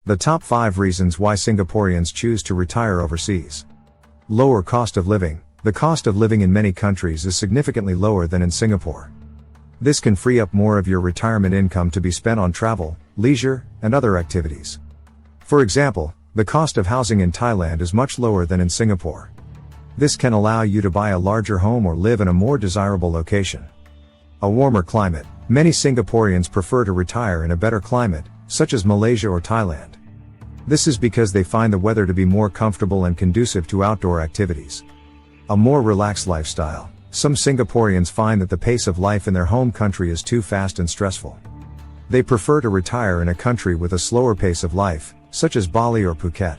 The top 5 reasons why Singaporeans choose to retire overseas. Lower cost of living. The cost of living in many countries is significantly lower than in Singapore. This can free up more of your retirement income to be spent on travel, leisure, and other activities. For example, the cost of housing in Thailand is much lower than in Singapore. This can allow you to buy a larger home or live in a more desirable location. A warmer climate. Many Singaporeans prefer to retire in a better climate, such as Malaysia or Thailand. This is because they find the weather to be more comfortable and conducive to outdoor activities. A more relaxed lifestyle. Some Singaporeans find that the pace of life in their home country is too fast and stressful. They prefer to retire in a country with a slower pace of life, such as Bali or Phuket.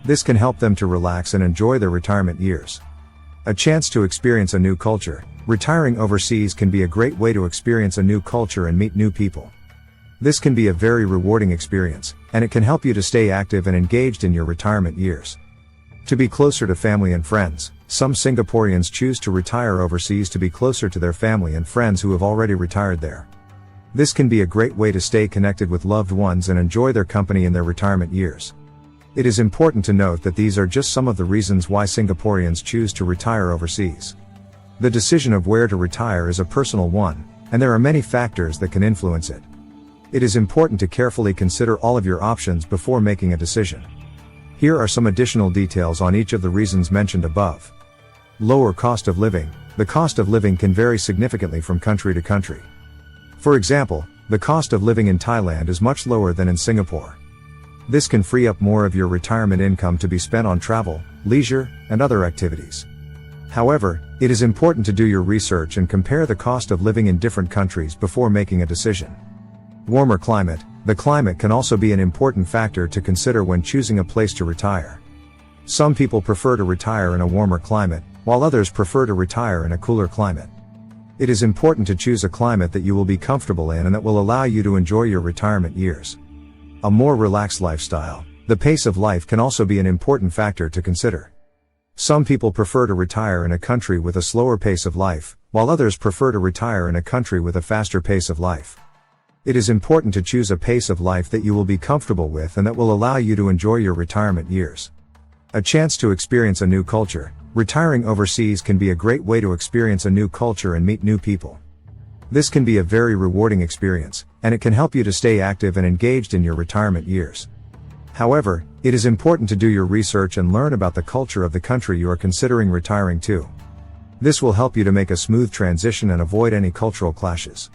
This can help them to relax and enjoy their retirement years. A chance to experience a new culture. Retiring overseas can be a great way to experience a new culture and meet new people. This can be a very rewarding experience, and it can help you to stay active and engaged in your retirement years. To be closer to family and friends. Some Singaporeans choose to retire overseas to be closer to their family and friends who have already retired there. This can be a great way to stay connected with loved ones and enjoy their company in their retirement years. It is important to note that these are just some of the reasons why Singaporeans choose to retire overseas. The decision of where to retire is a personal one, and there are many factors that can influence it. It is important to carefully consider all of your options before making a decision. Here are some additional details on each of the reasons mentioned above. Lower cost of living. The cost of living can vary significantly from country to country. For example, the cost of living in Thailand is much lower than in Singapore. This can free up more of your retirement income to be spent on travel, leisure, and other activities. However, it is important to do your research and compare the cost of living in different countries before making a decision. Warmer climate. The climate can also be an important factor to consider when choosing a place to retire. Some people prefer to retire in a warmer climate, while others prefer to retire in a cooler climate. It is important to choose a climate that you will be comfortable in and that will allow you to enjoy your retirement years. A more relaxed lifestyle. The pace of life can also be an important factor to consider. Some people prefer to retire in a country with a slower pace of life, while others prefer to retire in a country with a faster pace of life. It is important to choose a pace of life that you will be comfortable with and that will allow you to enjoy your retirement years. A chance to experience a new culture. Retiring overseas can be a great way to experience a new culture and meet new people. This can be a very rewarding experience, and it can help you to stay active and engaged in your retirement years. However, it is important to do your research and learn about the culture of the country you are considering retiring to. This will help you to make a smooth transition and avoid any cultural clashes.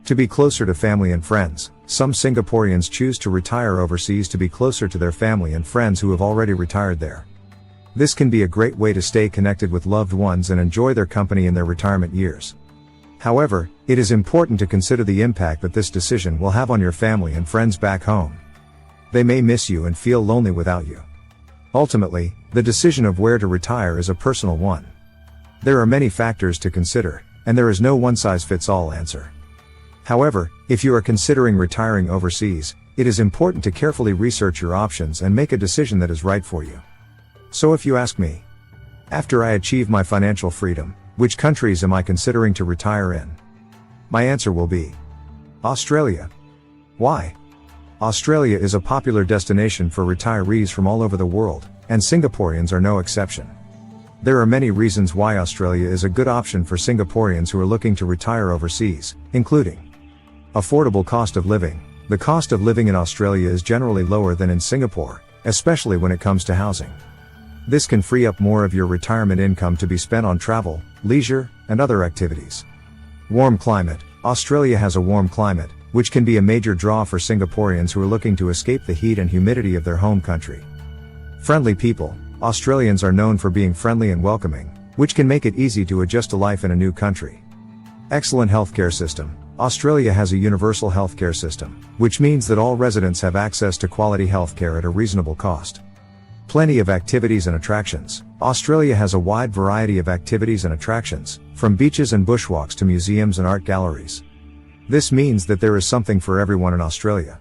To be closer to family and friends. Some Singaporeans choose to retire overseas to be closer to their family and friends who have already retired there. This can be a great way to stay connected with loved ones and enjoy their company in their retirement years. However, it is important to consider the impact that this decision will have on your family and friends back home. They may miss you and feel lonely without you. Ultimately, the decision of where to retire is a personal one. There are many factors to consider, and there is no one-size-fits-all answer. However, if you are considering retiring overseas, it is important to carefully research your options and make a decision that is right for you. So if you ask me, after I achieve my financial freedom, which countries am I considering to retire in? My answer will be Australia. Why? Australia is a popular destination for retirees from all over the world, and Singaporeans are no exception. There are many reasons why Australia is a good option for Singaporeans who are looking to retire overseas, including affordable cost of living. The cost of living in Australia is generally lower than in Singapore, especially when it comes to housing. This can free up more of your retirement income to be spent on travel, leisure, and other activities. Warm climate. Australia has a warm climate, which can be a major draw for Singaporeans who are looking to escape the heat and humidity of their home country. Friendly people. Australians are known for being friendly and welcoming, which can make it easy to adjust to life in a new country. Excellent healthcare system. Australia has a universal healthcare system, which means that all residents have access to quality healthcare at a reasonable cost. Plenty of activities and attractions. Australia has a wide variety of activities and attractions, from beaches and bushwalks to museums and art galleries. This means that there is something for everyone in Australia.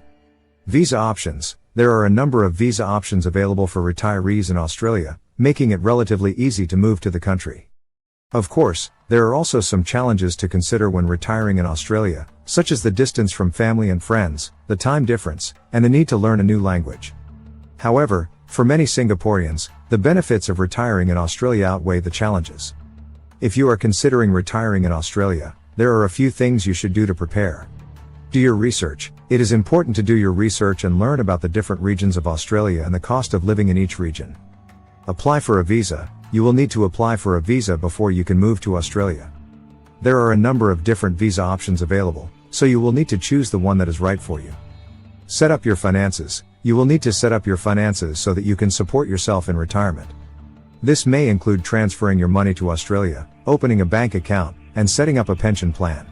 Visa options. There are a number of visa options available for retirees in Australia, making it relatively easy to move to the country. Of course, There are also some challenges to consider when retiring in Australia, such as the distance from family and friends, the time difference, and the need to learn a new language. However, for many Singaporeans, the benefits of retiring in Australia outweigh the challenges. If you are considering retiring in Australia, there are a few things you should do to prepare. Do your research. It is important to do your research and learn about the different regions of Australia and the cost of living in each region. Apply for a visa. You will need to apply for a visa before you can move to Australia. There are a number of different visa options available, so you will need to choose the one that is right for you. Set up your finances. You will need to set up your finances so that you can support yourself in retirement. This may include transferring your money to Australia, opening a bank account, and setting up a pension plan.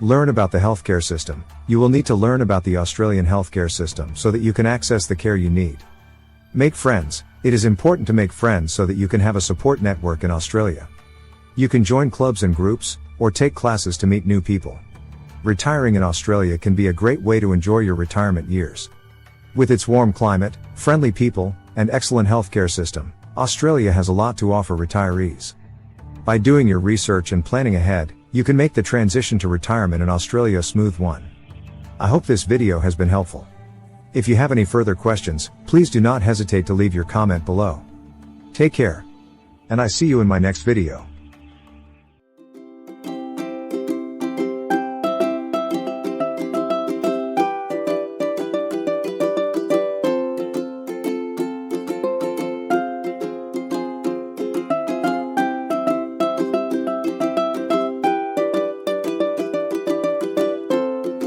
Learn about the healthcare system. You will need to learn about the Australian healthcare system so that you can access the care you need. Make friends. It is important to make friends so that you can have a support network in Australia. You can join clubs and groups, or take classes to meet new people. Retiring in Australia can be a great way to enjoy your retirement years. With its warm climate, friendly people, and excellent healthcare system, Australia has a lot to offer retirees. By doing your research and planning ahead, you can make the transition to retirement in Australia a smooth one. I hope this video has been helpful. If you have any further questions, please do not hesitate to leave your comment below. Take care. And I see you in my next video.